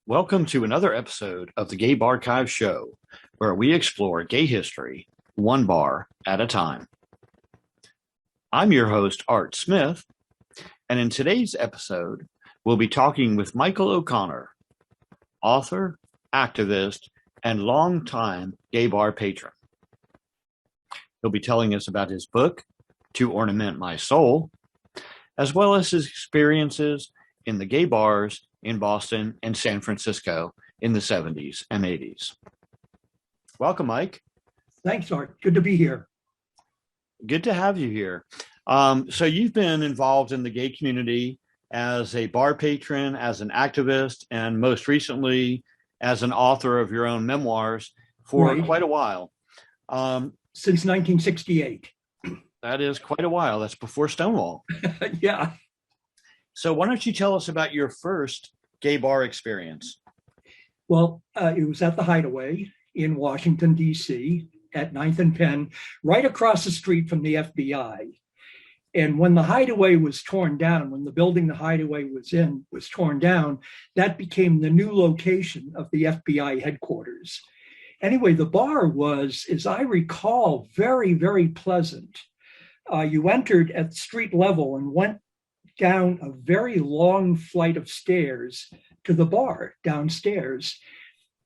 Welcome to another episode of the Gay Barchive Show, where we explore gay history one bar at a time. I'm your host, Art Smith, and in today's episode, we'll be talking with Michael O'Connor, author, activist, and longtime gay bar patron. He'll be telling us about his book, To Ornament My Soul, as well as his experiences in the gay bars in Boston and San Francisco in the 70s and 80s. Welcome, Mike. Thanks, Art. Good to be here. Good to have you here. So you've been involved in the gay community as a bar patron, as an activist, and most recently as an author of your own memoirs for quite a while. Since 1968. That is quite a while. That's before Stonewall. Yeah. So why don't you tell us about your first gay bar experience? Well, it was at the Hideaway in Washington, D.C. at 9th and Penn, right across the street from the FBI. And when the Hideaway was torn down, when the building the Hideaway was in was torn down, that became the new location of the FBI headquarters. Anyway, the bar was, as I recall, very, very pleasant. You entered at street level and went down a very long flight of stairs to the bar downstairs.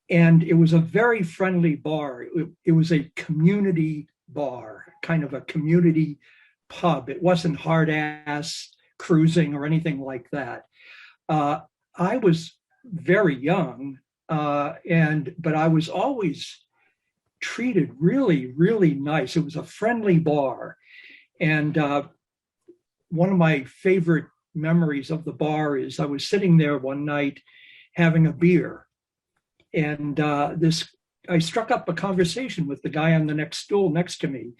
And it was a very friendly bar. It was a community bar, kind of a community pub. It wasn't hard ass cruising or anything like that. I was very young, but I was always treated really, really nice. It was a friendly bar. And one of my favorite memories of the bar is I was sitting there one night having a beer, and I struck up a conversation with the guy on the next stool next to me,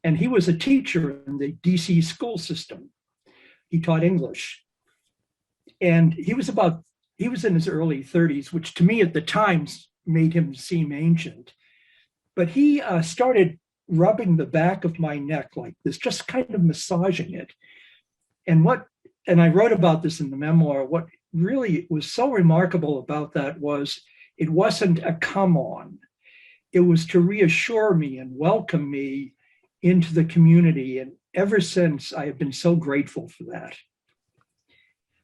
and he was a teacher in the DC school system. He taught English, and he was in his early 30s, which to me at the time made him seem ancient. But he started rubbing the back of my neck like this, just kind of massaging it. And I wrote about this in the memoir. What really was so remarkable about that was it wasn't a come on. It was to reassure me and welcome me into the community. And ever since, I have been so grateful for that.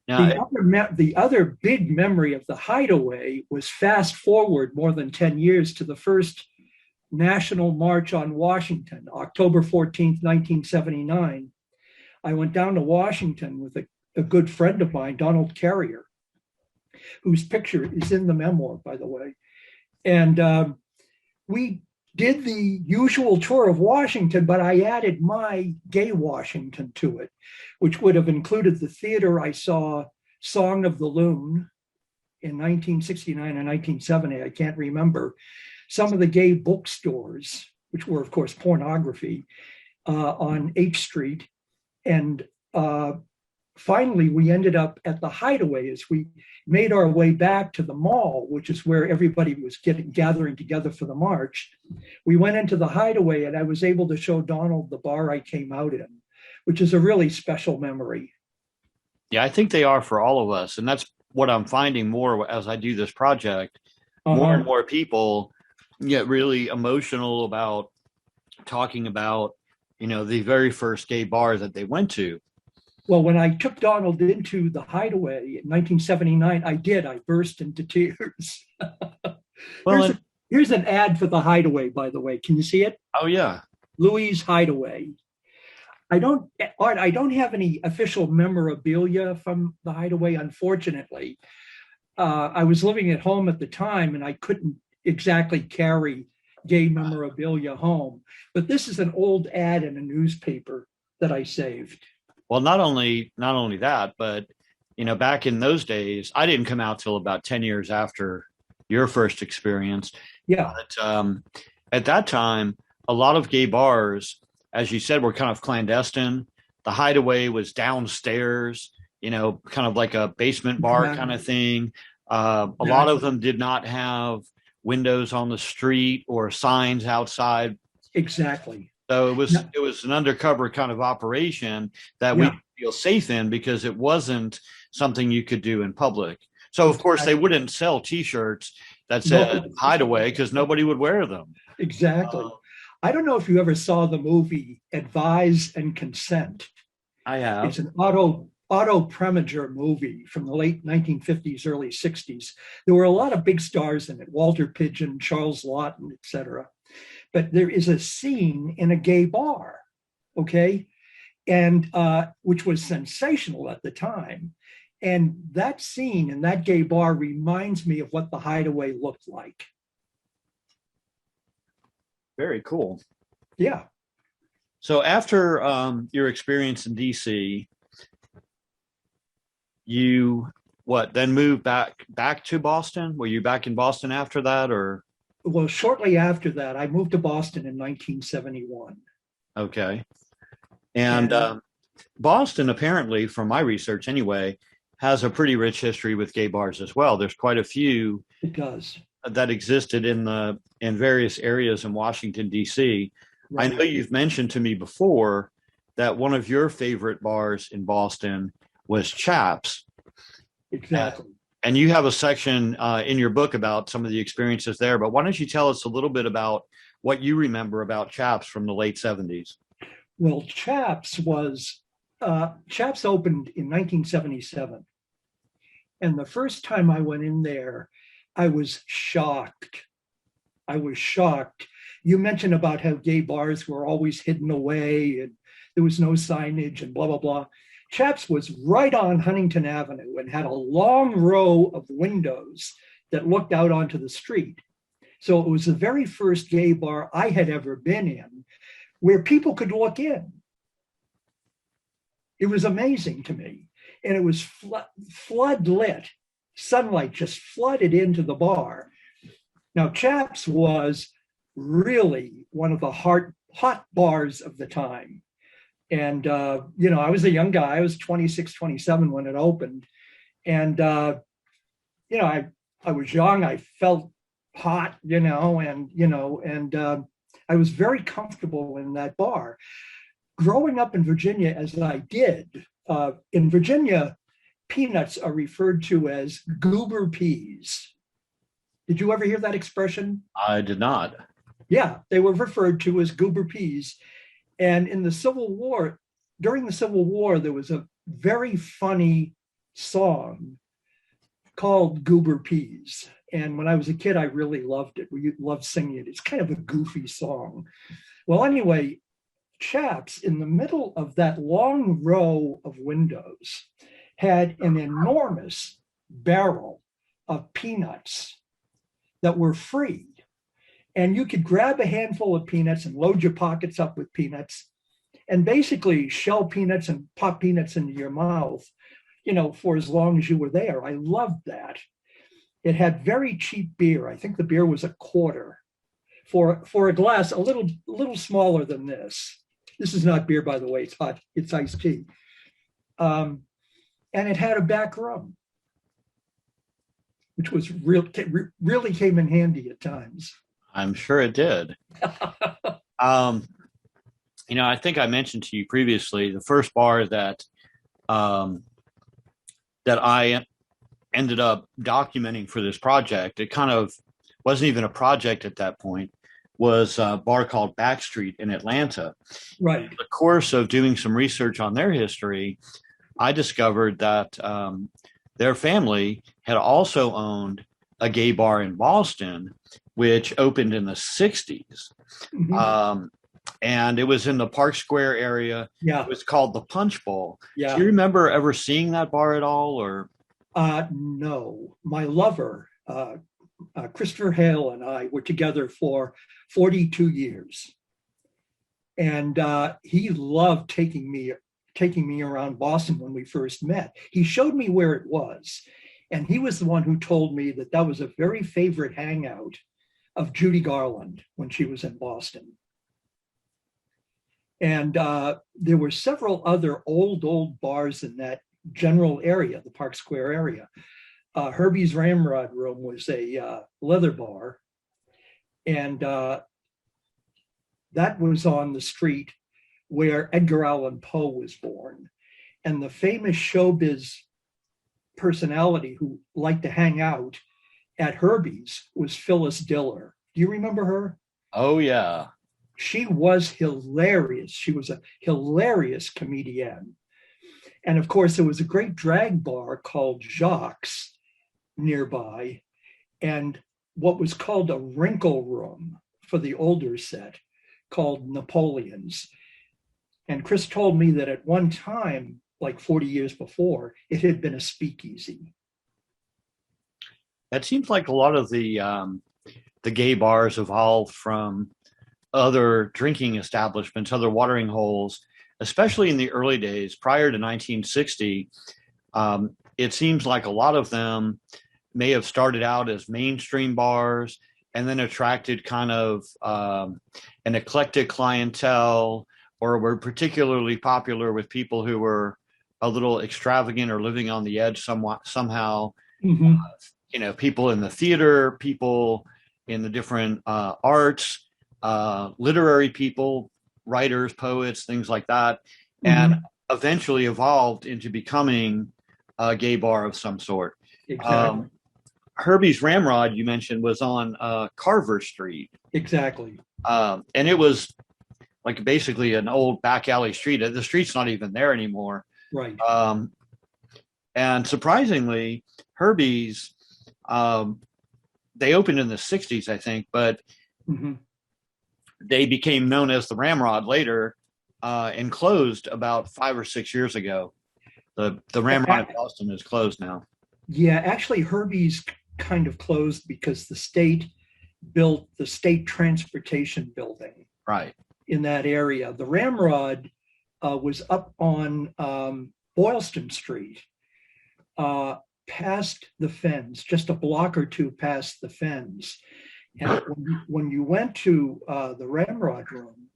Now, the other big memory of the Hideaway was fast forward more than 10 years to the first National March on Washington, October 14th, 1979. I went down to Washington with a good friend of mine, Donald Carrier, whose picture is in the memoir, by the way. And we did the usual tour of Washington, but I added my gay Washington to it, which would have included the theater I saw Song of the Loon in 1969 and 1970. I can't remember. Some of the gay bookstores, which were, of course, pornography, on H Street. And finally, we ended up at the Hideaway as we made our way back to the mall, which is where everybody was gathering together for the march. We went into the Hideaway, and I was able to show Donald the bar I came out in, which is a really special memory. Yeah, I think they are for all of us. And that's what I'm finding more as I do this project. More and more people get really emotional about talking about, the very first gay bar that they went to. Well, when I took Donald into the Hideaway in 1979, I burst into tears. Well, here's an ad for the Hideaway, by the way. Can you see it? Oh, yeah. Louis' Hideaway. I don't have any official memorabilia from the Hideaway, unfortunately. I was living at home at the time, and I couldn't exactly carry gay memorabilia home. But this is an old ad in a newspaper that I saved. Well, not only that, but back in those days, I didn't come out till about 10 years after your first experience. Yeah. But at that time, a lot of gay bars, as you said, were kind of clandestine. The Hideaway was downstairs, kind of like a basement bar kind of thing. A lot of them did not have windows on the street or signs outside. Exactly. So it was an undercover kind of operation that we feel safe in because it wasn't something you could do in public. So, of course, they wouldn't sell T-shirts that said Hideaway because nobody would wear them. Exactly. I don't know if you ever saw the movie Advise and Consent. I have. It's an Otto Preminger movie from the late 1950s, early 60s. There were a lot of big stars in it, Walter Pidgeon, Charles Laughton, etc. But there is a scene in a gay bar, okay, and which was sensational at the time. And that scene in that gay bar reminds me of what the Hideaway looked like. Very cool. Yeah. So after your experience in DC, you then moved back to Boston? Were you back in Boston after that, or? Well, shortly after that, I moved to Boston in 1971. Okay. And Boston, apparently, from my research anyway, has a pretty rich history with gay bars as well. There's quite a few. It does. That existed in various areas in Washington, D.C. Right. I know you've mentioned to me before that one of your favorite bars in Boston was Chaps. Exactly. And you have a section in your book about some of the experiences there. But why don't you tell us a little bit about what you remember about Chaps from the late 70s? Well, Chaps opened in 1977. And the first time I went in there, I was shocked. You mentioned about how gay bars were always hidden away and there was no signage and blah, blah, blah. Chaps was right on Huntington Avenue and had a long row of windows that looked out onto the street. So it was the very first gay bar I had ever been in where people could look in. It was amazing to me. And it was flood lit. Sunlight just flooded into the bar. Now, Chaps was really one of the hot bars of the time. And, I was a young guy. I was 26, 27 when it opened. And, I was young. I felt hot, and I was very comfortable in that bar. Growing up in Virginia, as I did, in Virginia, peanuts are referred to as goober peas. Did you ever hear that expression? I did not. Yeah, they were referred to as goober peas. And in the Civil War, during the Civil War, there was a very funny song called Goober Peas. And when I was a kid, I really loved it. We loved singing it. It's kind of a goofy song. Well, anyway, Chaps, in the middle of that long row of windows, had an enormous barrel of peanuts that were free. And you could grab a handful of peanuts and load your pockets up with peanuts and basically shell peanuts and pop peanuts into your mouth, for as long as you were there. I loved that. It had very cheap beer. I think the beer was $0.25 for a glass, a little smaller than this. This is not beer, by the way. It's hot. It's iced tea. And it had a back room, which was really came in handy at times. I'm sure it did. I think I mentioned to you previously, the first bar that I ended up documenting for this project, it kind of wasn't even a project at that point, was a bar called Backstreet in Atlanta. Right. In the course of doing some research on their history, I discovered that their family had also owned a gay bar in Boston, which opened in the 60s. Mm-hmm. And it was in the Park Square area. Yeah. It was called the Punch Bowl. Yeah. Do you remember ever seeing that bar at all? Or no. My lover, Christopher Hale, and I were together for 42 years. And he loved taking me around Boston when we first met. He showed me where it was. And he was the one who told me that was a very favorite hangout of Judy Garland when she was in Boston. And there were several other old bars in that general area, the Park Square area. Herbie's Ramrod Room was a leather bar. And that was on the street where Edgar Allan Poe was born. And the famous showbiz personality who liked to hang out at Herbie's was Phyllis Diller. Do you remember her? Oh, yeah. She was hilarious. She was a hilarious comedian. And of course, there was a great drag bar called Jacques nearby, and what was called a wrinkle room for the older set called Napoleon's. And Chris told me that at one time, like 40 years before, it had been a speakeasy. It seems like a lot of the gay bars evolved from other drinking establishments, other watering holes, especially in the early days prior to 1960. It seems like a lot of them may have started out as mainstream bars and then attracted kind of an eclectic clientele, or were particularly popular with people who were a little extravagant or living on the edge somehow. Mm-hmm. People in the theater, people in the different arts, literary people, writers, poets, things like that, and eventually evolved into becoming a gay bar of some sort. Exactly. Herbie's Ramrod, you mentioned, was on Carver Street. Exactly. And it was like basically an old back alley street. The street's not even there anymore. Right. And surprisingly, Herbie's, they opened in the 60s, I think, but they became known as the Ramrod later and closed about 5 or 6 years ago. The Ramrod in Boston is closed now. Yeah, actually, Herbie's kind of closed because the state built the state transportation building right in that area. The Ramrod was up on Boylston Street, past the Fens, just a block or two past the Fens. And when you went to the Ramrod room,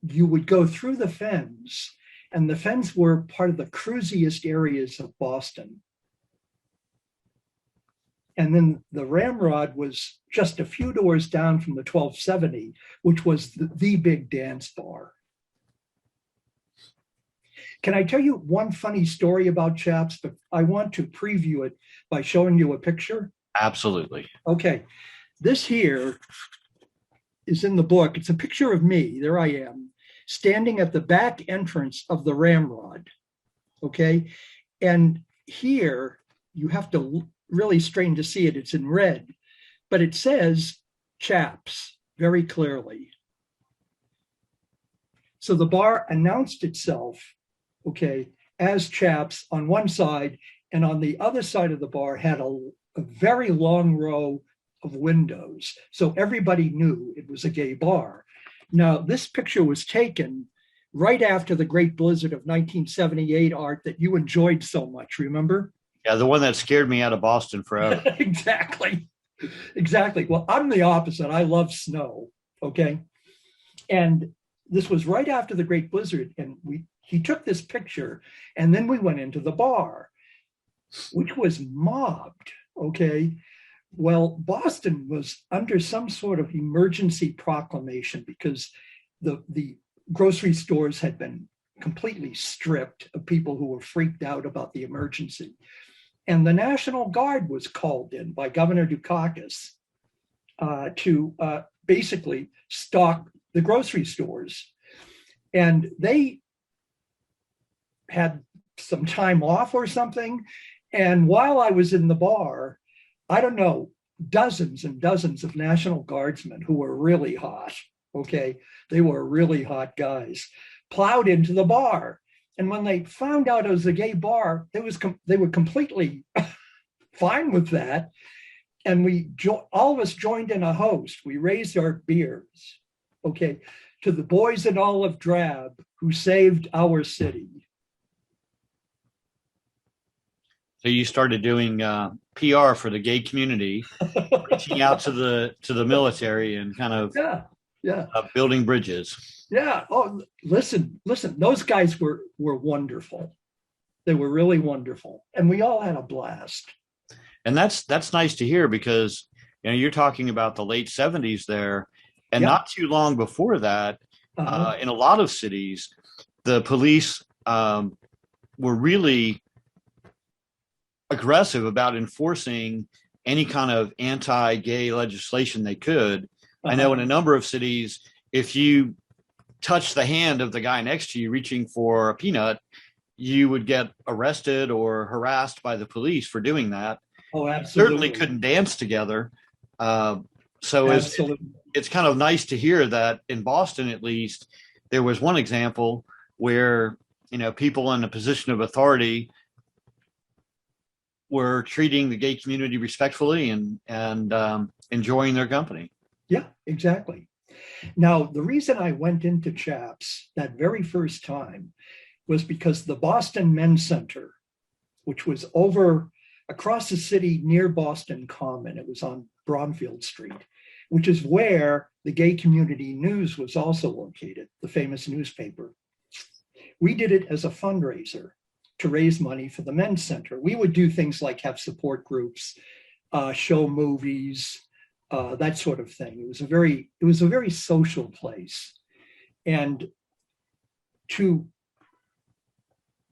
you would go through the Fens, and the Fens were part of the cruisiest areas of Boston. And then the Ramrod was just a few doors down from the 1270, which was the big dance bar. Can I tell you one funny story about Chaps? But I want to preview it by showing you a picture. Absolutely. Okay. This here is in the book. It's a picture of me. There I am, standing at the back entrance of the Ramrod. Okay. And here you have to really strain to see it. It's in red, but it says Chaps very clearly. So the bar announced itself, okay, as Chaps on one side, and on the other side of the bar had a very long row of windows. So everybody knew it was a gay bar. Now, this picture was taken right after the great blizzard of 1978, Art, that you enjoyed so much, remember? Yeah, the one that scared me out of Boston forever. Exactly. Well, I'm the opposite. I love snow, okay? And this was right after the great blizzard, and he took this picture, and then we went into the bar, which was mobbed, okay? Well, Boston was under some sort of emergency proclamation because the grocery stores had been completely stripped of people who were freaked out about the emergency. And the National Guard was called in by Governor Dukakis to basically stock the grocery stores. And they had some time off or something. And while I was in the bar, I don't know, dozens and dozens of National Guardsmen who were really hot, okay? They were really hot guys, plowed into the bar. And when they found out it was a gay bar, they were completely fine with that. And all of us joined in a host. We raised our beers, okay, to the boys in olive drab who saved our city. So you started doing PR for the gay community, reaching out to the military and kind of building bridges. Yeah. Oh, listen. Those guys were wonderful. They were really wonderful, and we all had a blast. And that's nice to hear because you're talking about the late 70s there, and not too long before that, in a lot of cities, the police were really aggressive about enforcing any kind of anti-gay legislation they could. I know in a number of cities, if you touch the hand of the guy next to you reaching for a peanut, you would get arrested or harassed by the police for doing that. Oh, absolutely. Certainly couldn't dance together. So it's kind of nice to hear that in Boston, at least, there was one example where, you know, people in a position of authority were treating the gay community respectfully and enjoying their company. Yeah, exactly. Now, the reason I went into CHAPS that very first time was because the Boston Men's Center, which was over across the city near Boston Common, it was on Bromfield Street, which is where the Gay Community News was also located, the famous newspaper. We did it as a fundraiser to raise money for the Men's Center. We would do things like have support groups, show movies, that sort of thing. It was a very social place. And to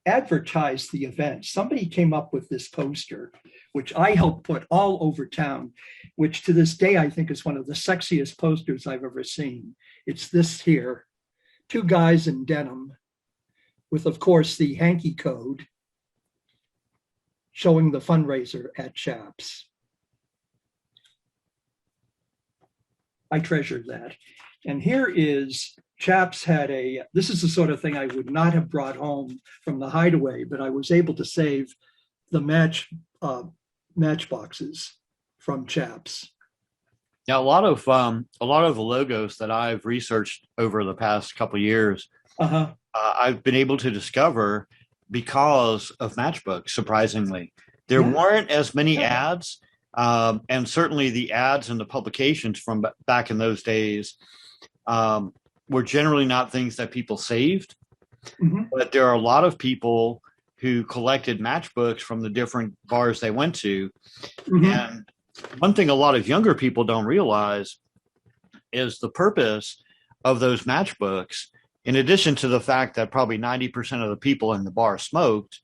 advertise the event, somebody came up with this poster, which I helped put all over town, which to this day I think is one of the sexiest posters I've ever seen. It's this here, two guys in denim with, of course, the hanky code showing the fundraiser at CHAPS. I treasured that. And here is, CHAPS had this is the sort of thing I would not have brought home from the hideaway, but I was able to save the matchboxes from CHAPS. Now, a lot of the logos that I've researched over the past couple of years, I've been able to discover because of matchbooks. Surprisingly, there weren't as many ads, and certainly the ads and the publications from back in those days were generally not things that people saved. But there are a lot of people who collected matchbooks from the different bars they went to. And one thing a lot of younger people don't realize is the purpose of those matchbooks, in addition to the fact that probably 90% of the people in the bar smoked.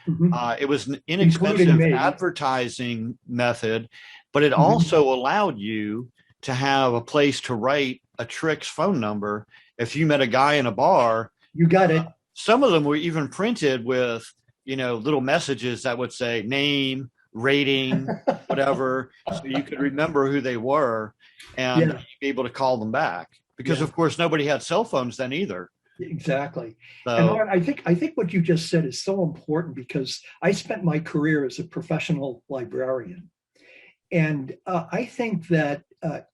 It was an inexpensive advertising method, but it also allowed you to have a place to write a trick's phone number. If you met a guy in a bar, you got it. Some of them were even printed with, you know, little messages that would say name, rating, whatever, so you could remember who they were and be able to call them back. Because of course nobody had cell phones then either. Exactly. So, and Art, I think what you just said is so important, because I spent my career as a professional librarian. And I think that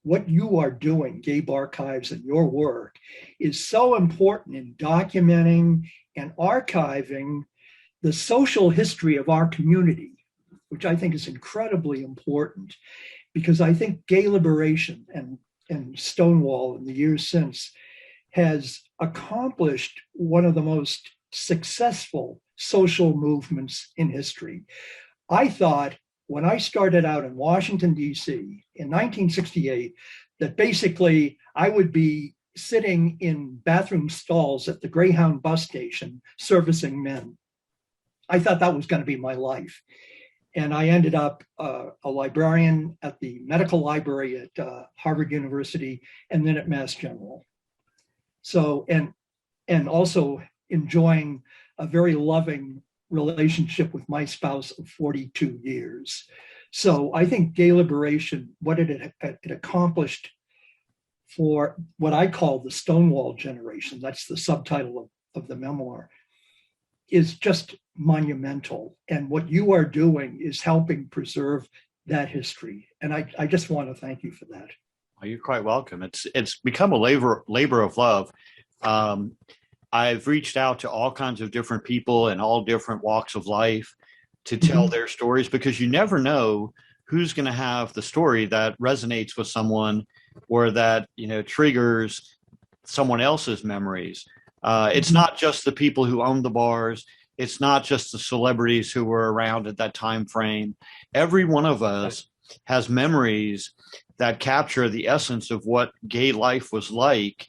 what you are doing, Gay Barchives, and your work is so important in documenting and archiving the social history of our community, which I think is incredibly important, because I think gay liberation and Stonewall in the years since has accomplished one of the most successful social movements in history. I thought when I started out in Washington, D.C. in 1968, that basically I would be sitting in bathroom stalls at the Greyhound bus station servicing men. I thought that was going to be my life. And I ended up a librarian at the medical library at Harvard University and then at Mass General. So, and also enjoying a very loving relationship with my spouse of 42 years. So I think gay liberation, what it accomplished for what I call the Stonewall generation, that's the subtitle of the memoir, is just monumental. And what you are doing is helping preserve that history. And I just want to thank you for that. Well, you're quite welcome. It's become a labor of love. I've reached out to all kinds of different people in all different walks of life to tell their stories, because you never know who's going to have the story that resonates with someone or that, you know, triggers someone else's memories. It's not just the people who owned the bars. It's not just the celebrities who were around at that time frame. Every one of us has memories that capture the essence of what gay life was like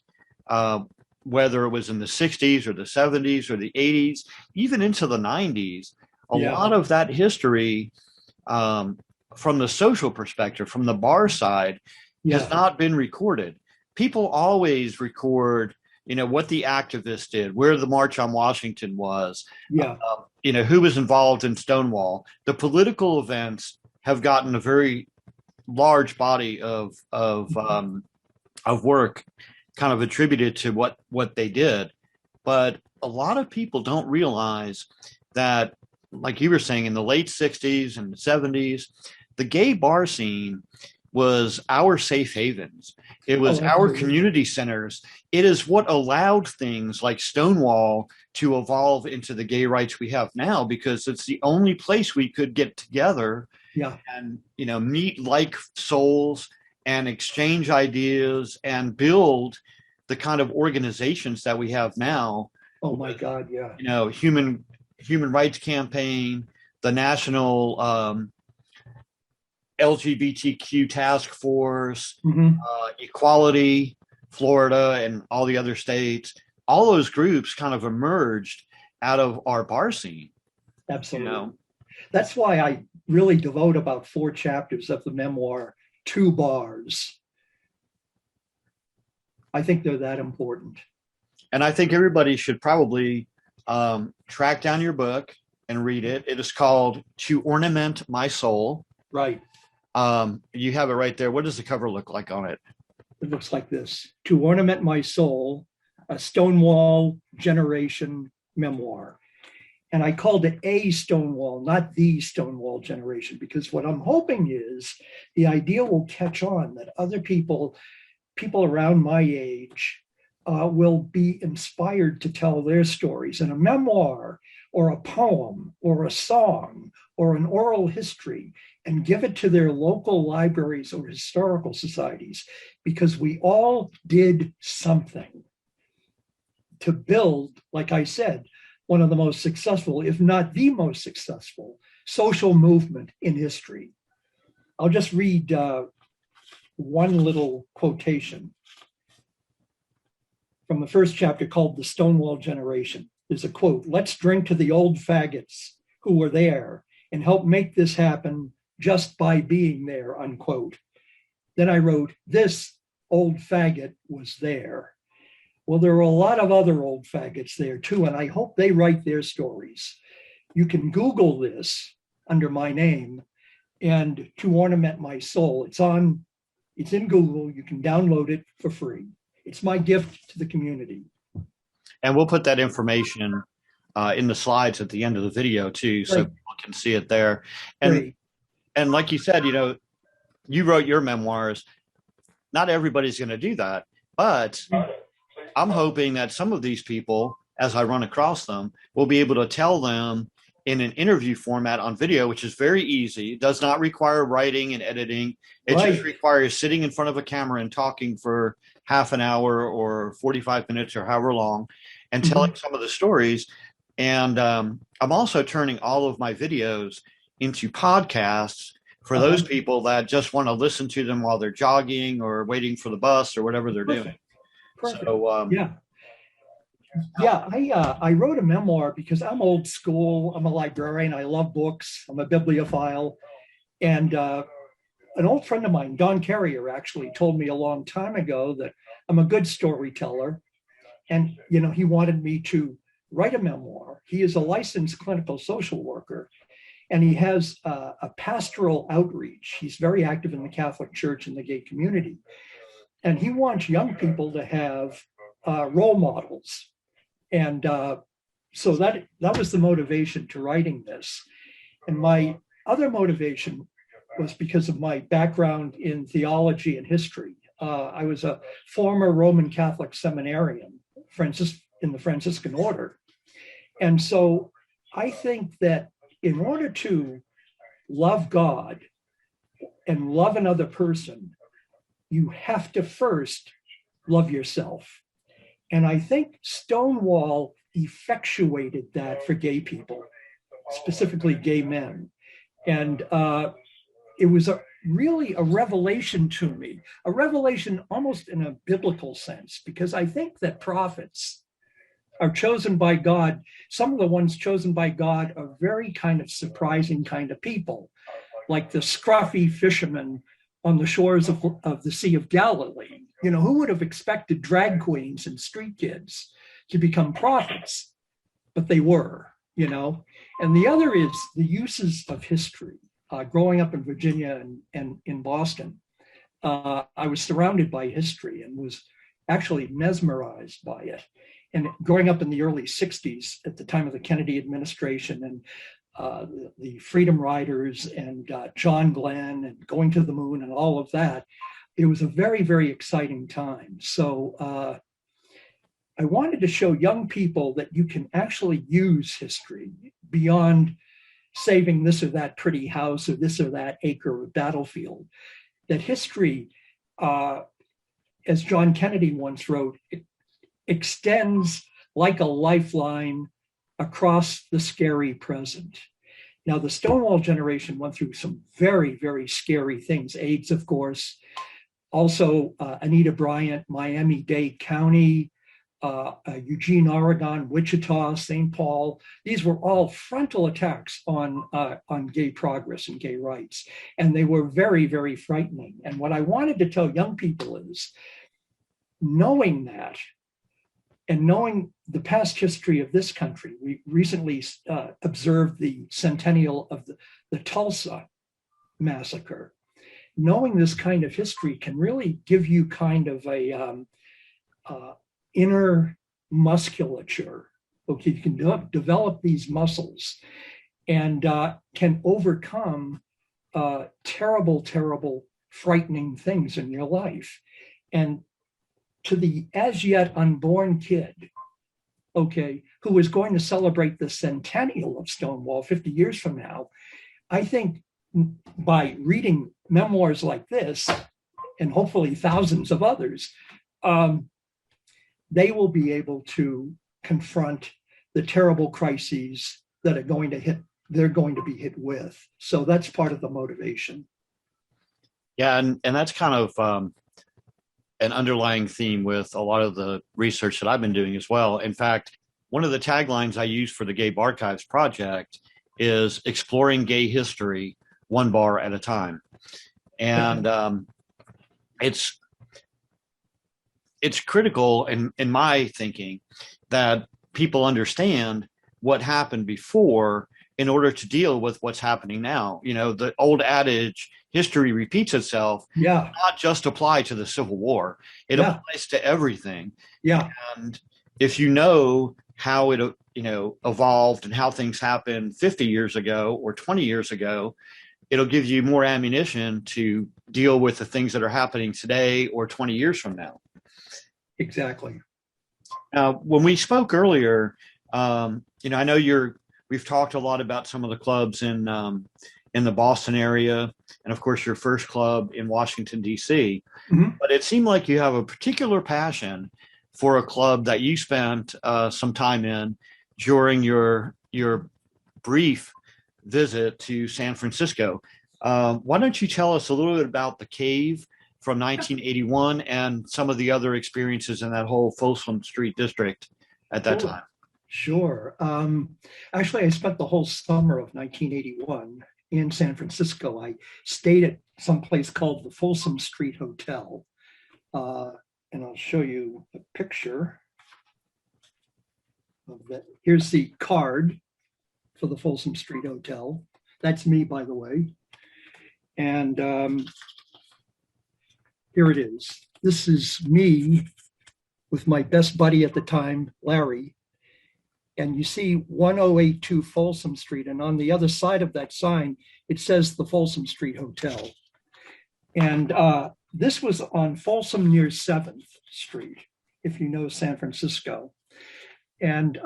whether it was in the 60s or the 70s or the 80s, even into the 90s, a lot of that history from the social perspective, from the bar side, has not been recorded. People always record, what the activists did, where the March on Washington was, who was involved in Stonewall. The political events have gotten a very large body of work kind of attributed to what they did. But a lot of people don't realize that, like you were saying, in the late 60s and 70s, the gay bar scene was our safe havens. It was our community centers. It is what allowed things like Stonewall to evolve into the gay rights we have now, because it's the only place we could get together and, meet like souls and exchange ideas and build the kind of organizations that we have now. Oh my God. Yeah. Human Rights Campaign, the National LGBTQ Task Force, Equality, Florida, and all the other states. All those groups kind of emerged out of our bar scene. Absolutely. That's why I really devote about 4 chapters of the memoir to bars. I think they're that important. And I think everybody should probably track down your book and read it. It is called To Ornament My Soul. Right. You have it right there. What does the cover look like on it? It looks like this: To Ornament My Soul, a Stonewall generation memoir. And I called it a Stonewall, not the Stonewall generation, because what I'm hoping is the idea will catch on, that other people around my age will be inspired to tell their stories. And a memoir or a poem or a song or an oral history, and give it to their local libraries or historical societies, because we all did something to build, like I said, one of the most successful, if not the most successful, social movement in history. I'll just read one little quotation from the first chapter called The Stonewall Generation. There's a quote: "Let's drink to the old faggots who were there and help make this happen just by being there," unquote. Then I wrote, "This old faggot was there." Well, there are a lot of other old faggots there too, and I hope they write their stories. You can Google this under my name, and To Ornament My Soul. It's in Google. You can download it for free. It's my gift to the community. And we'll put that information in the slides at the end of the video too, so people can see it there. And like you said, you wrote your memoirs. Not everybody's going to do that, but I'm hoping that some of these people, as I run across them, will be able to tell them in an interview format on video, which is very easy. It does not require writing and editing. It just requires sitting in front of a camera and talking for half an hour or 45 minutes or however long, and telling some of the stories. And I'm also turning all of my videos into podcasts for those people that just want to listen to them while they're jogging or waiting for the bus or whatever they're doing. So I wrote a memoir because I'm old school. I'm a librarian. I love books. I'm a bibliophile. And an old friend of mine, Don Carrier, actually told me a long time ago that I'm a good storyteller. And, he wanted me to write a memoir. He is a licensed clinical social worker, and he has a pastoral outreach. He's very active in the Catholic Church and the gay community. And he wants young people to have role models. And so that was the motivation to writing this. And my other motivation was because of my background in theology and history. I was a former Roman Catholic seminarian, in the Franciscan order. And so I think that in order to love God and love another person, you have to first love yourself. And I think Stonewall effectuated that for gay people, specifically gay men. And it was really a revelation to me, a revelation almost in a biblical sense, because I think that prophets are chosen by God. Some of the ones chosen by God are very kind of surprising kind of people, like the scruffy fishermen on the shores of the Sea of Galilee. You know, who would have expected drag queens and street kids to become prophets? But they were, you know. And the other is the uses of history. Growing up in Virginia and in Boston, I was surrounded by history and was actually mesmerized by it. And growing up in the early 60s at the time of the Kennedy administration and the Freedom Riders and John Glenn and going to the moon and all of that, it was a very, very exciting time. So I wanted to show young people that you can actually use history beyond saving this or that pretty house or this or that acre of battlefield. That history, as John Kennedy once wrote, it extends like a lifeline across the scary present. Now, the Stonewall generation went through some very, very scary things. AIDS, of course. Also, Anita Bryant, Miami-Dade County, Eugene, Oregon, Wichita, St. Paul. These were all frontal attacks on gay progress and gay rights. And they were very, very frightening. And what I wanted to tell young people is, knowing that, and knowing the past history of this country, we recently observed the centennial of the Tulsa massacre. Knowing this kind of history can really give you kind of a inner musculature. Okay, you can develop these muscles and can overcome terrible, terrible, frightening things in your life. And to the as yet unborn kid, okay, who is going to celebrate the centennial of Stonewall 50 years from now, I think by reading memoirs like this, and hopefully thousands of others, they will be able to confront the terrible crises that are going to hit, they're going to be hit with. So that's part of the motivation. Yeah, and that's kind of an underlying theme with a lot of the research that I've been doing as well. In fact, one of the taglines I use for the Gay Barchives project is exploring gay history one bar at a time. And it's critical in my thinking that people understand what happened before in order to deal with what's happening now. You know, the old adage, history repeats itself, yeah, not just apply to the Civil War. It applies to everything. Yeah. And if you know how it, evolved and how things happened 50 years ago or 20 years ago, it'll give you more ammunition to deal with the things that are happening today or 20 years from now. Exactly. Now, when we spoke earlier, I know we've talked a lot about some of the clubs in the Boston area, and of course your first club in Washington, D.C. Mm-hmm. But it seemed like you have a particular passion for a club that you spent some time in during your brief visit to San Francisco. Why don't you tell us a little bit about the Cave from 1981 and some of the other experiences in that whole Folsom Street district at that time? Sure. Actually, I spent the whole summer of 1981 in San Francisco. I stayed at some place called the Folsom Street Hotel. And I'll show you a picture of that. Here's the card for the Folsom Street Hotel. That's me, by the way. And here it is. This is me with my best buddy at the time, Larry. And you see 1082 Folsom Street. And on the other side of that sign, it says the Folsom Street Hotel. And this was on Folsom near 7th Street, if you know San Francisco. And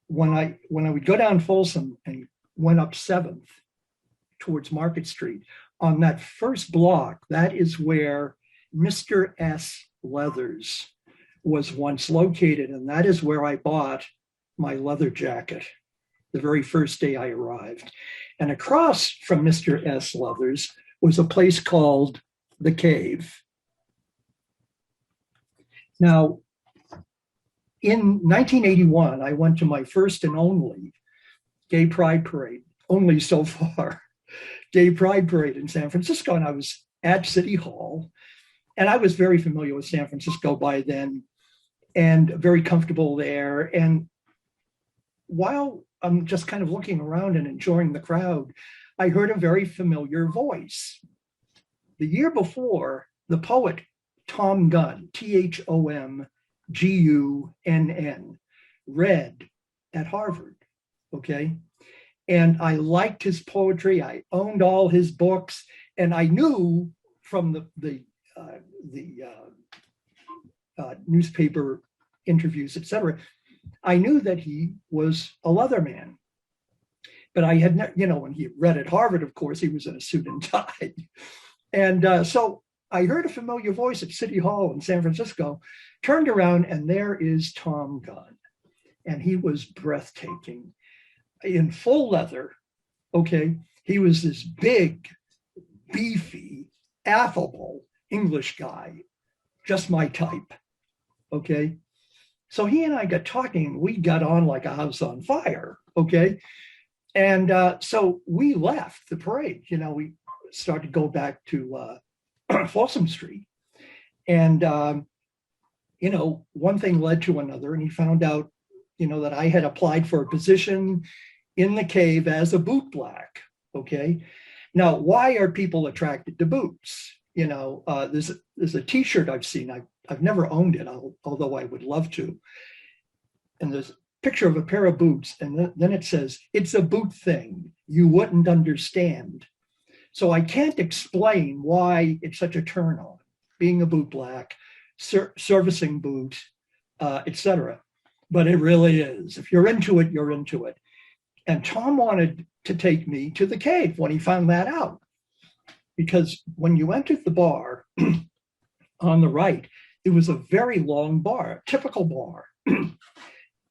when I would go down Folsom and went up 7th towards Market Street, on that first block, that is where Mr. S. Leathers was once located, and that is where I bought my leather jacket the very first day I arrived. And across from Mr. S. Leathers was a place called The Cave. Now, in 1981, I went to my first and only gay pride parade, only so far, gay pride parade in San Francisco. And I was at City Hall, and I was very familiar with San Francisco by then and very comfortable there. And while I'm just kind of looking around and enjoying the crowd, I heard a very familiar voice. The year before, the poet Tom Gunn, Thomgunn, read at Harvard, okay? And I liked his poetry. I owned all his books, and I knew from the newspaper interviews, etc., I knew that he was a Leatherman. But I had, when he read at Harvard, of course, he was in a suit and tie. And so I heard a familiar voice at City Hall in San Francisco, turned around, and there is Tom Gunn. And he was breathtaking in full leather. Okay. He was this big, beefy, affable English guy, just my type. Okay. So he and I got talking. We got on like a house on fire. Okay. And so we left the parade. We started to go back to Folsom Street. And, one thing led to another. And he found out, that I had applied for a position in the cave as a bootblack. Okay. Now, why are people attracted to boots? There's a T-shirt I've seen. I've never owned it, although I would love to. And there's a picture of a pair of boots, and then it says, "It's a boot thing. You wouldn't understand." So I can't explain why it's such a turn on, being a bootblack, servicing boot, etc. But it really is. If you're into it, you're into it. And Tom wanted to take me to the cave when he found that out. Because when you entered the bar on the right, it was a very long bar, a typical bar.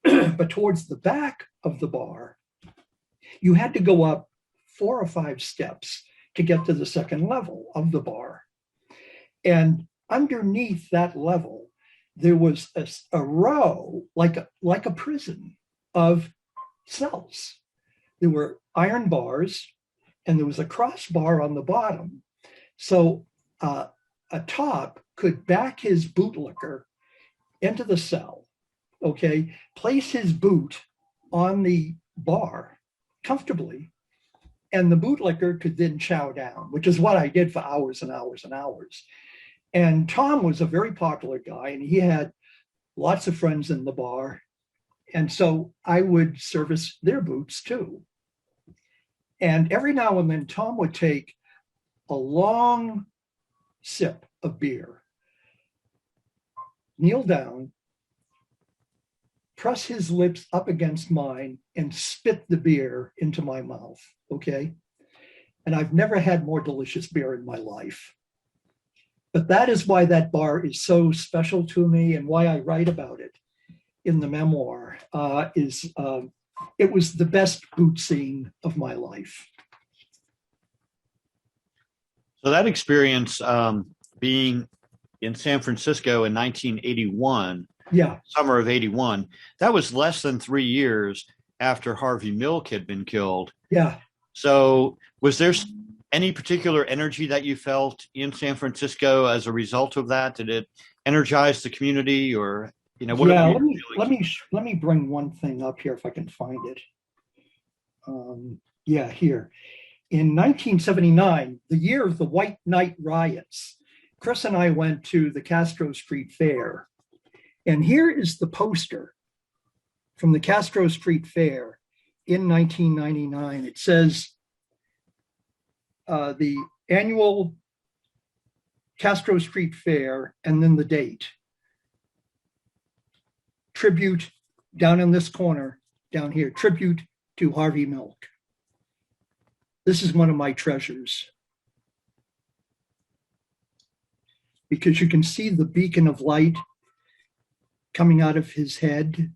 But towards the back of the bar, you had to go up 4 or 5 steps to get to the second level of the bar. And underneath that level, there was a row, like a prison, of cells. There were iron bars, and there was a crossbar on the bottom. So a top could back his bootlicker into the cell, okay, place his boot on the bar comfortably, and the bootlicker could then chow down, which is what I did for hours and hours and hours. And Tom was a very popular guy, and he had lots of friends in the bar. And so I would service their boots too. And every now and then, Tom would take a long sip of beer, kneel down, press his lips up against mine, and spit the beer into my mouth, okay? And I've never had more delicious beer in my life. But that is why that bar is so special to me, and why I write about it in the memoir. It was the best boot scene of my life. So that experience, being in San Francisco in 1981, summer of 81, that was less than 3 years after Harvey Milk had been killed. Yeah. So was there any particular energy that you felt in San Francisco as a result of that? Did it energize the community, or what? Yeah, let me bring one thing up here if I can find it. Here. In 1979, the year of the White Night riots, Chris and I went to the Castro Street Fair. And here is the poster from the Castro Street Fair in 1999. It says, the annual Castro Street Fair, and then the date. Tribute, down in this corner, down here, tribute to Harvey Milk. This is one of my treasures, because you can see the beacon of light coming out of his head.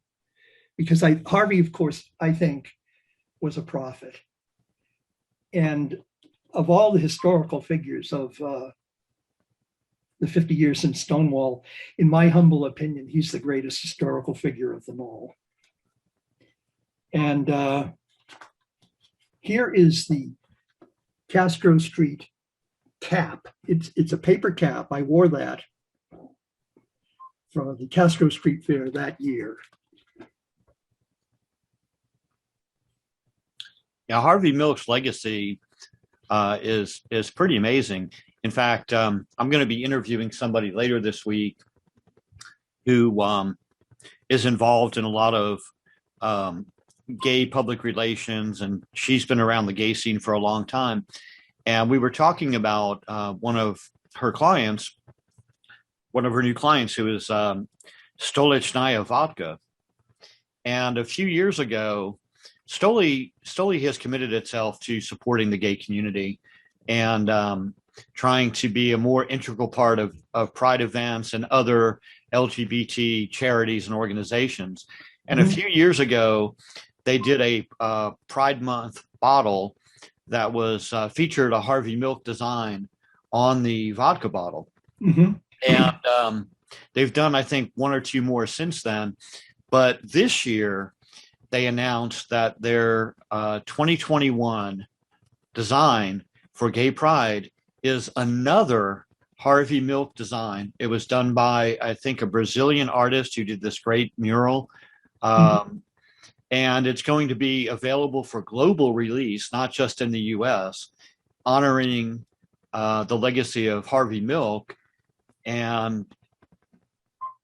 Because Harvey, of course, I think, was a prophet. And of all the historical figures of the 50 years since Stonewall, in my humble opinion, he's the greatest historical figure of them all. And here is the Castro Street cap. It's a paper cap. I wore that for the Castro Street Fair that year. Yeah, Harvey Milk's legacy is pretty amazing. In fact, I'm going to be interviewing somebody later this week who is involved in a lot of gay public relations, and she's been around the gay scene for a long time. And we were talking about one of her new clients, who is Stolichnaya Vodka. And a few years ago, Stoli has committed itself to supporting the gay community and trying to be a more integral part of Pride events and other LGBT charities and organizations. And a few years ago, they did a Pride Month bottle that was featured a Harvey Milk design on the vodka bottle. And they've done, I think, one or two more since then. But this year, they announced that their 2021 design for Gay Pride is another Harvey Milk design. It was done by, I think, a Brazilian artist who did this great mural. And it's going to be available for global release, not just in the US, honoring the legacy of Harvey Milk. And,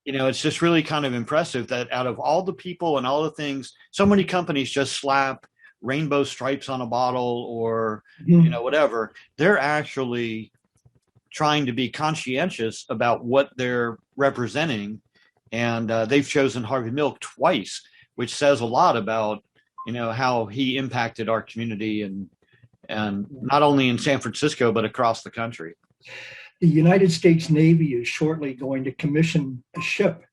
you know, it's just really kind of impressive that out of all the people and all the things, so many companies just slap rainbow stripes on a bottle or, you know, whatever. They're actually trying to be conscientious about what they're representing. And they've chosen Harvey Milk twice, which says a lot about, you know, how he impacted our community and not only in San Francisco, but across the country. The United States Navy is shortly going to commission a ship,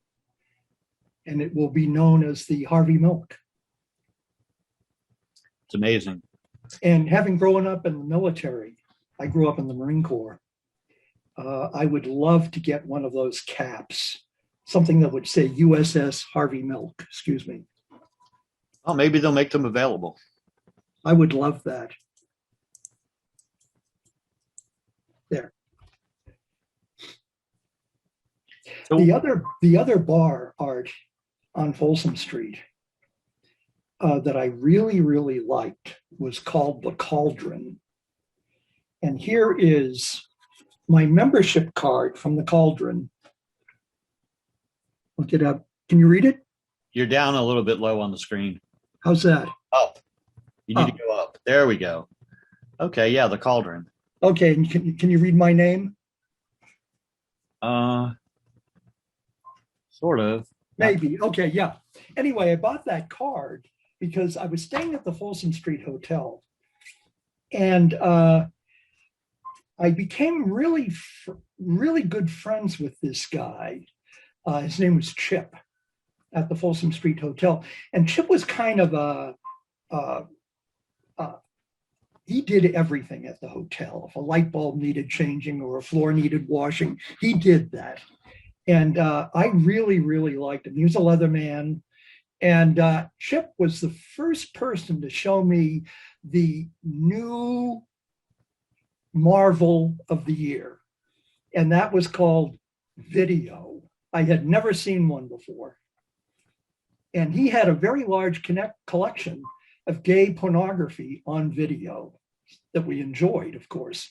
and it will be known as the Harvey Milk. It's amazing. And having grown up in the military, I grew up in the Marine Corps. I would love to get one of those caps, something that would say USS Harvey Milk, excuse me. Oh, maybe they'll make them available. I would love that. There. So, the other bar, Art, on Folsom Street that I really, really liked was called The Cauldron. And here is my membership card from The Cauldron. Look it up. Can you read it? You're down a little bit low on the screen. How's that? Up. You need to go up. There we go. Okay, yeah, The Cauldron. Okay, and can you read my name? Sort of. Maybe. Okay, yeah. Anyway, I bought that card because I was staying at the Folsom Street Hotel, and I became really good friends with this guy. His name was Chip at the Folsom Street Hotel. And Chip was kind of he did everything at the hotel. If a light bulb needed changing or a floor needed washing, he did that. And I really, really liked him. He was a leather man. And Chip was the first person to show me the new marvel of the year. And that was called video. I had never seen one before. And he had a very large collection of gay pornography on video that we enjoyed, of course.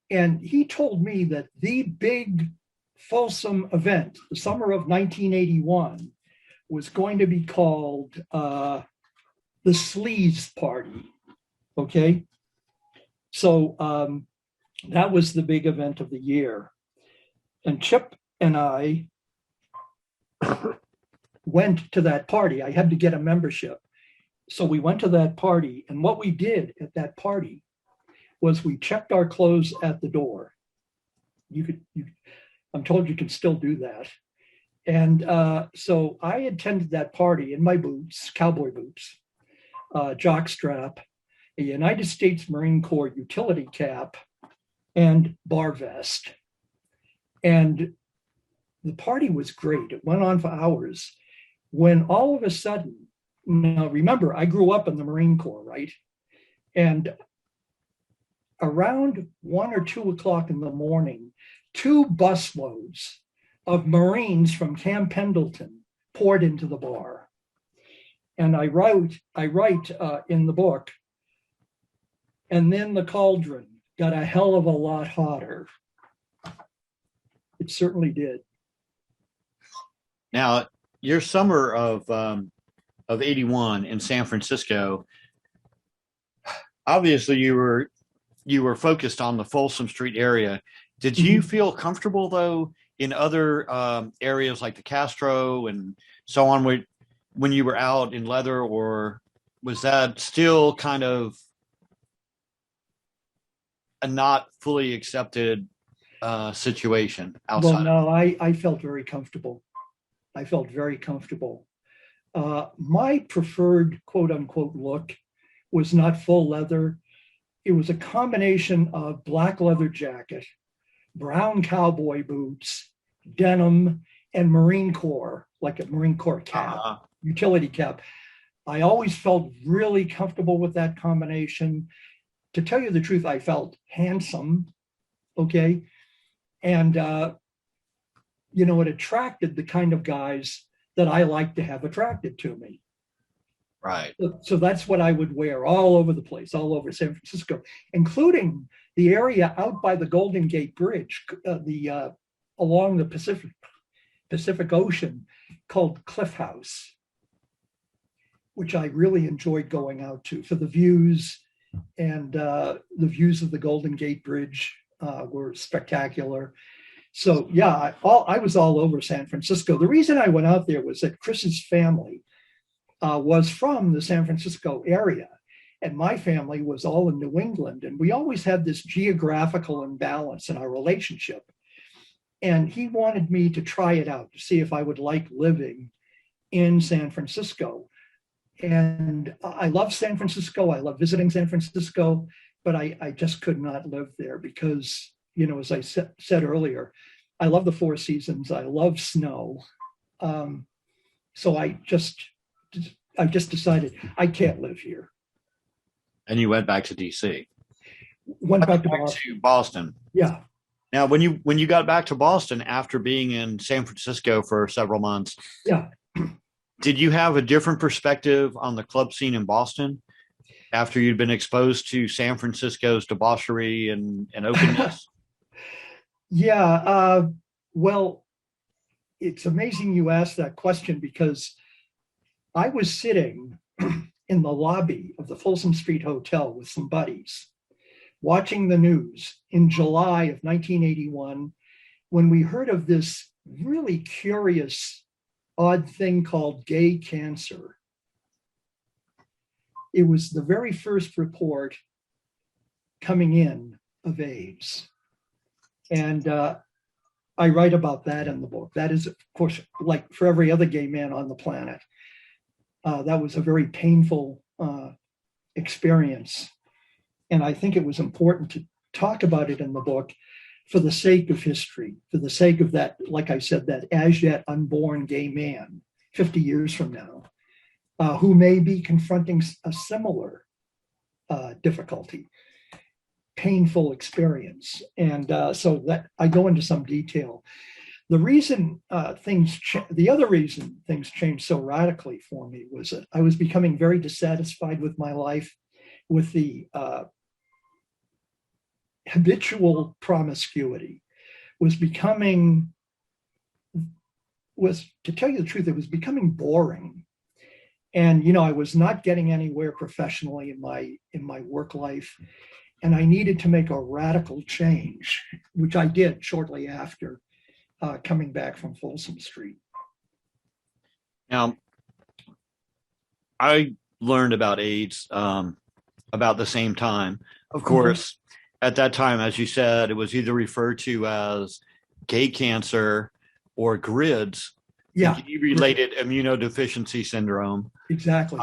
And he told me that the big Folsom event, the summer of 1981, was going to be called the Sleaze Party. Okay. So that was the big event of the year. And Chip and I went to that party. I had to get a membership. So we went to that party. And what we did at that party was we checked our clothes at the door. I'm told you can still do that. And so I attended that party in my boots, cowboy boots. jockstrap, a United States Marine Corps utility cap, and bar vest. And the party was great. It went on for hours when all of a sudden, now remember, I grew up in the Marine Corps, right? And around 1 or 2 o'clock in the morning, 2 busloads of Marines from Camp Pendleton poured into the bar. And I write in the book, and then the cauldron got a hell of a lot hotter. It certainly did. Now, your summer of '81 in San Francisco, obviously you were focused on the Folsom Street area. Did you feel comfortable though in other areas like the Castro and so on when you were out in Leather, or was that still kind of a not fully accepted situation outside? Well, no, I felt very comfortable. I felt very comfortable. My preferred quote unquote look was not full leather. It was a combination of black leather jacket, brown cowboy boots, denim, and Marine Corps, like a Marine Corps cap, utility cap. I always felt really comfortable with that combination. To tell you the truth, I felt handsome, okay? And, it attracted the kind of guys that I like to have attracted to me. Right. So that's what I would wear all over the place, all over San Francisco, including the area out by the Golden Gate Bridge, along the Pacific Ocean, called Cliff House, which I really enjoyed going out to for the views, and the views of the Golden Gate Bridge were spectacular. So yeah, I was all over San Francisco. The reason I went out there was that Chris's family was from the San Francisco area, and my family was all in New England, and we always had this geographical imbalance in our relationship. And he wanted me to try it out to see if I would like living in San Francisco. And I love San Francisco. I love visiting San Francisco, but I just could not live there because, as I said earlier, I love the Four Seasons. I love snow. So I just decided I can't live here. And you went back to DC. Went back to Boston. Yeah. Now, when you got back to Boston after being in San Francisco for several months, yeah, did you have a different perspective on the club scene in Boston after you'd been exposed to San Francisco's debauchery and openness? Yeah. Well, it's amazing you asked that question because I was sitting in the lobby of the Folsom Street Hotel with some buddies, watching the news in July of 1981, when we heard of this really curious, odd thing called gay cancer. It was the very first report coming in of AIDS. And I write about that in the book. That is, of course, like for every other gay man on the planet, that was a very painful experience. And I think it was important to talk about it in the book for the sake of history, for the sake of that, like I said, that as yet unborn gay man 50 years from now, who may be confronting a similar difficulty, painful experience. And so that I go into some detail. The other reason things changed so radically for me was that I was becoming very dissatisfied with my life, with the habitual promiscuity was, to tell you the truth, it was becoming boring. And, I was not getting anywhere professionally in my work life. And I needed to make a radical change, which I did shortly after coming back from Folsom Street. Now, I learned about AIDS about the same time. Of course, at that time, as you said, it was either referred to as gay cancer or GRIDS, yeah, related immunodeficiency syndrome. Exactly.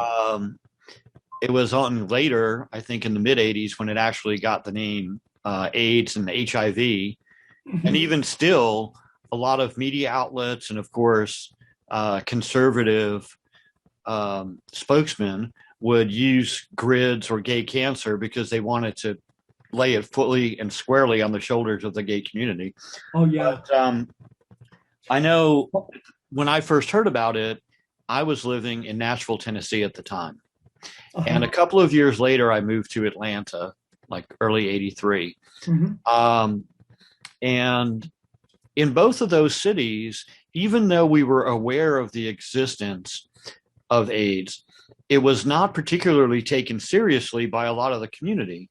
it was on later, I think in the mid 80s, when it actually got the name AIDS and HIV. And even still, a lot of media outlets and, of course, conservative spokesmen would use GRIDS or gay cancer because they wanted to lay it fully and squarely on the shoulders of the gay community. Oh, yeah. But, I know when I first heard about it, I was living in Nashville, Tennessee at the time. And a couple of years later, I moved to Atlanta, like early 83. And in both of those cities, even though we were aware of the existence of AIDS, it was not particularly taken seriously by a lot of the community.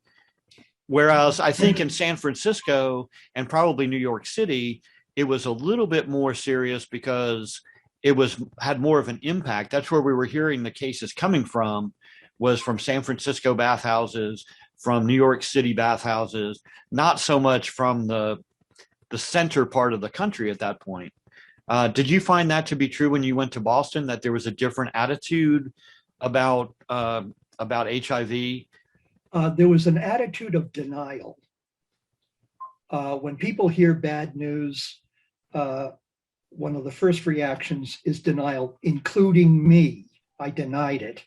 Whereas I think in San Francisco and probably New York City, it was a little bit more serious because it had more of an impact. That's where we were hearing the cases coming from, was from San Francisco bathhouses, from New York City bathhouses, not so much from the center part of the country at that point. Did you find that to be true when you went to Boston, that there was a different attitude about HIV? There was an attitude of denial. When people hear bad news, one of the first reactions is denial, including me. I denied it.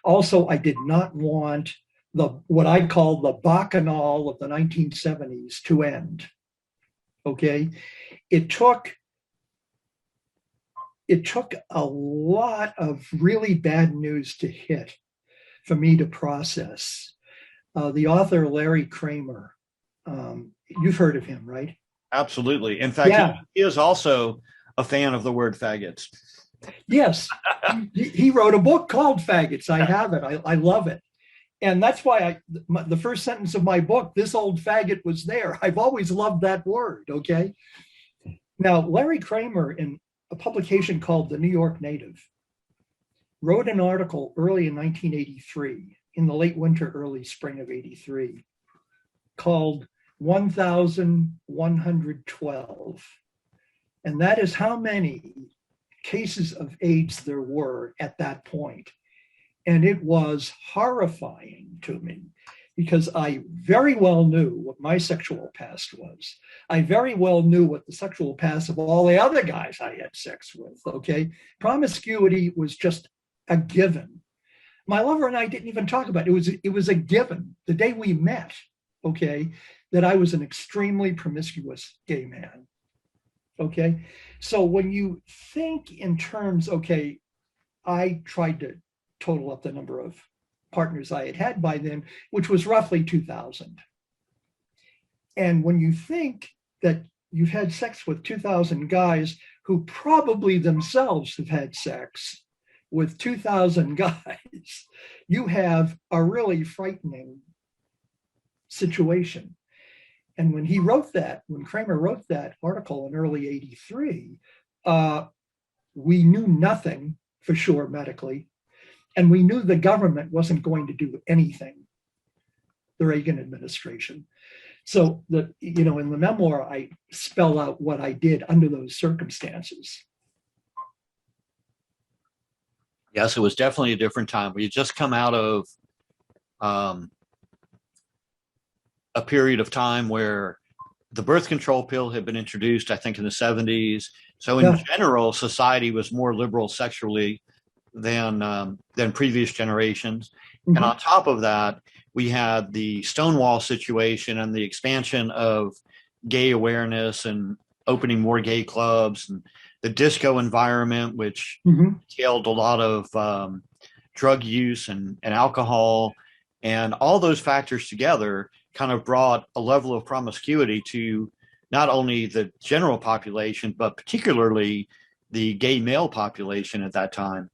Also, I did not want what I call the bacchanal of the 1970s to end. Okay, it took a lot of really bad news to hit for me to process. The author Larry Kramer, you've heard of him, right? Absolutely. In fact, he is also a fan of the word faggots. Yes, he wrote a book called Faggots. I have it. I love it. And that's why the first sentence of my book, this old faggot was there. I've always loved that word, okay? Now, Larry Kramer, in a publication called The New York Native, wrote an article early in 1983, in the late winter, early spring of 83, called 1,112. And that is how many cases of AIDS there were at that point. And it was horrifying to me because I very well knew what my sexual past was. I very well knew what the sexual past of all the other guys I had sex with, okay? Promiscuity was just a given. My lover and I didn't even talk about it. It was a given the day we met, okay, that I was an extremely promiscuous gay man, okay? So when you think in terms, okay, I tried to total up the number of partners I had by then, which was roughly 2,000. And when you think that you've had sex with 2,000 guys who probably themselves have had sex with 2,000 guys, you have a really frightening situation. And when Kramer wrote that article in early 83, we knew nothing for sure medically. And we knew the government wasn't going to do anything, the Reagan administration. So in the memoir, I spell out what I did under those circumstances. Yes, it was definitely a different time. We had just come out of a period of time where the birth control pill had been introduced, I think, in the 70s. So in general, society was more liberal sexually than previous generations. Mm-hmm. And on top of that, we had the Stonewall situation and the expansion of gay awareness and opening more gay clubs, and the disco environment, which entailed a lot of drug use and alcohol. And all those factors together kind of brought a level of promiscuity to not only the general population, but particularly the gay male population at that time.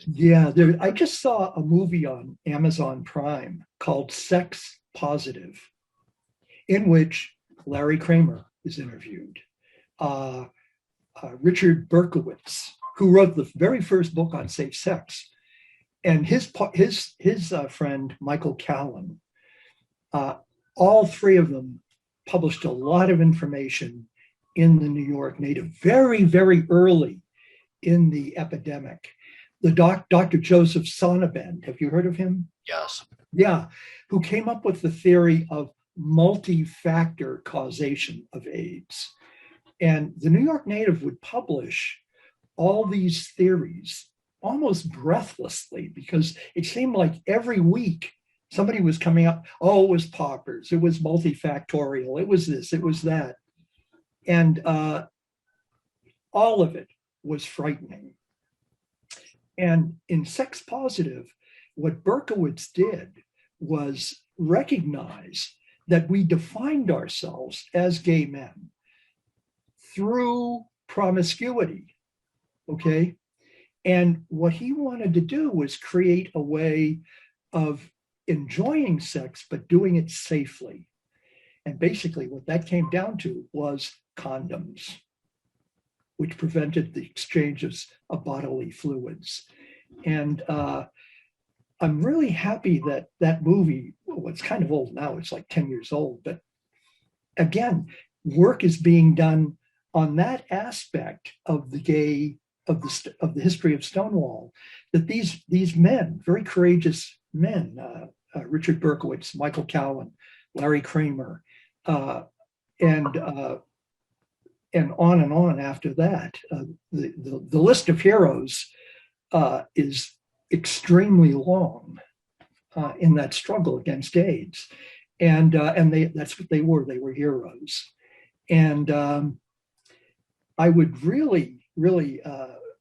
Yeah, I just saw a movie on Amazon Prime called Sex Positive, in which Larry Kramer is interviewed. Richard Berkowitz, who wrote the very first book on safe sex, and his friend Michael Callan. All three of them published a lot of information in the New York Native very, very early in the epidemic. The Dr. Joseph Sonnabend, have you heard of him? Yes. Yeah, who came up with the theory of multi-factor causation of AIDS. And the New York Native would publish all these theories almost breathlessly, because it seemed like every week somebody was coming up, oh, it was paupers, it was multifactorial, it was this, it was that. And all of it was frightening. And in Sex Positive, what Berkowitz did was recognize that we defined ourselves as gay men through promiscuity, okay? And what he wanted to do was create a way of enjoying sex, but doing it safely. And basically what that came down to was condoms, which prevented the exchange of bodily fluids. And I'm really happy that that movie, well, it's kind of old now, it's like 10 years old, but again, work is being done on that aspect of the gay, of the history of Stonewall, that these men, very courageous men, Richard Berkowitz, Michael Cowan, Larry Kramer, and on after that. The list of heroes is extremely long in that struggle against AIDS, and that's what they were. They were heroes, and I would really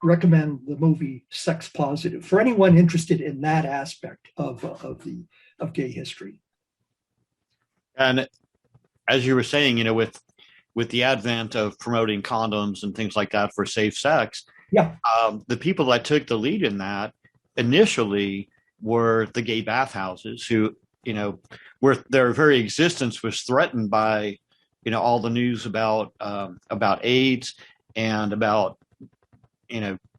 recommend the movie Sex Positive for anyone interested in that aspect of gay history. And as you were saying, with the advent of promoting condoms and things like that for safe sex, yeah, the people that took the lead in that initially were the gay bathhouses, who, where their very existence was threatened by, all the news about AIDS and about,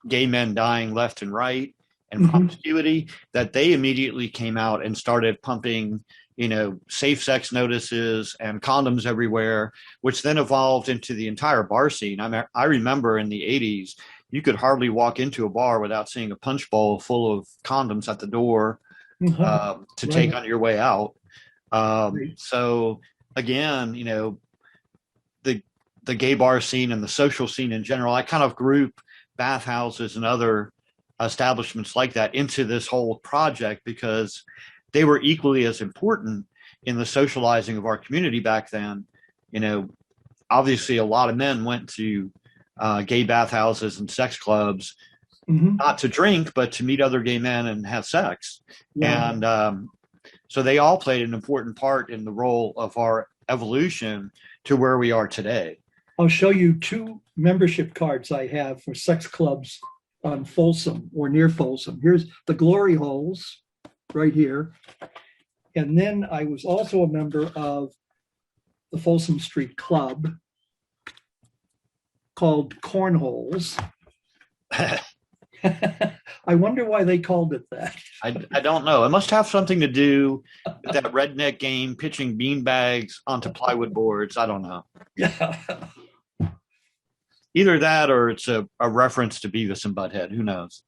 gay men dying left and right and promiscuity, that they immediately came out and started pumping, safe sex notices and condoms everywhere, which then evolved into the entire bar scene. I remember in the 80s, you could hardly walk into a bar without seeing a punch bowl full of condoms at the door to take on your way out. So again, the gay bar scene and the social scene in general, I kind of group bathhouses and other establishments like that into this whole project, because they were equally as important in the socializing of our community back then. Obviously a lot of men went to gay bathhouses and sex clubs, not to drink, but to meet other gay men and have sex. Yeah. And so they all played an important part in the role of our evolution to where we are today. I'll show you 2 membership cards I have for sex clubs on Folsom or near Folsom. Here's the Glory Holes right here. And then I was also a member of the Folsom Street Club called Cornholes. I wonder why they called it that. I don't know. It must have something to do with that redneck game, pitching beanbags onto plywood boards. I don't know. Yeah. Either that or it's a reference to Beavis and Butthead. Who knows?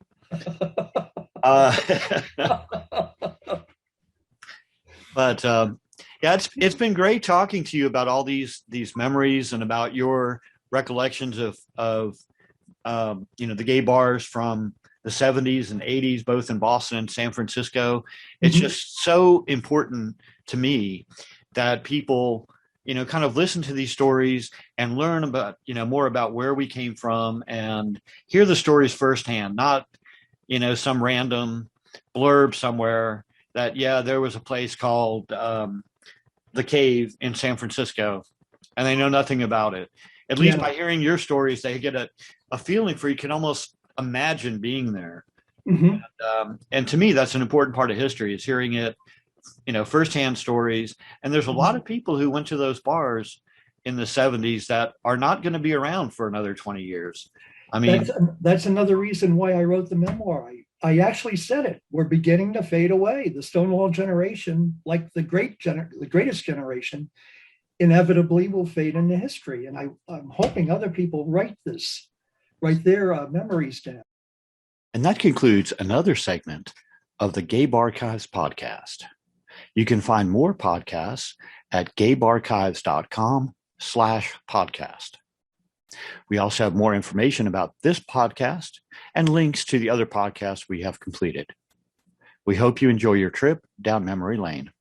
But yeah, it's been great talking to you about all these memories and about your recollections of the gay bars from the 70s and 80s, both in Boston and San Francisco. It's just so important to me that people, kind of listen to these stories and learn about, more about where we came from and hear the stories firsthand, not, some random blurb somewhere that, yeah, there was a place called The Cave in San Francisco and they know nothing about it. At least by hearing your stories, they get a feeling for, you can almost imagine being there. And to me, that's an important part of history, is hearing it, firsthand stories. And there's a lot of people who went to those bars in the 70s that are not going to be around for another 20 years. I mean, that's another reason why I wrote the memoir. I actually said it. We're beginning to fade away. The Stonewall generation, like the greatest generation, inevitably will fade into history. And I'm hoping other people write their memories down. And that concludes another segment of the Gay Barchives podcast. You can find more podcasts at gaybarchives.com/podcast. We also have more information about this podcast and links to the other podcasts we have completed. We hope you enjoy your trip down memory lane.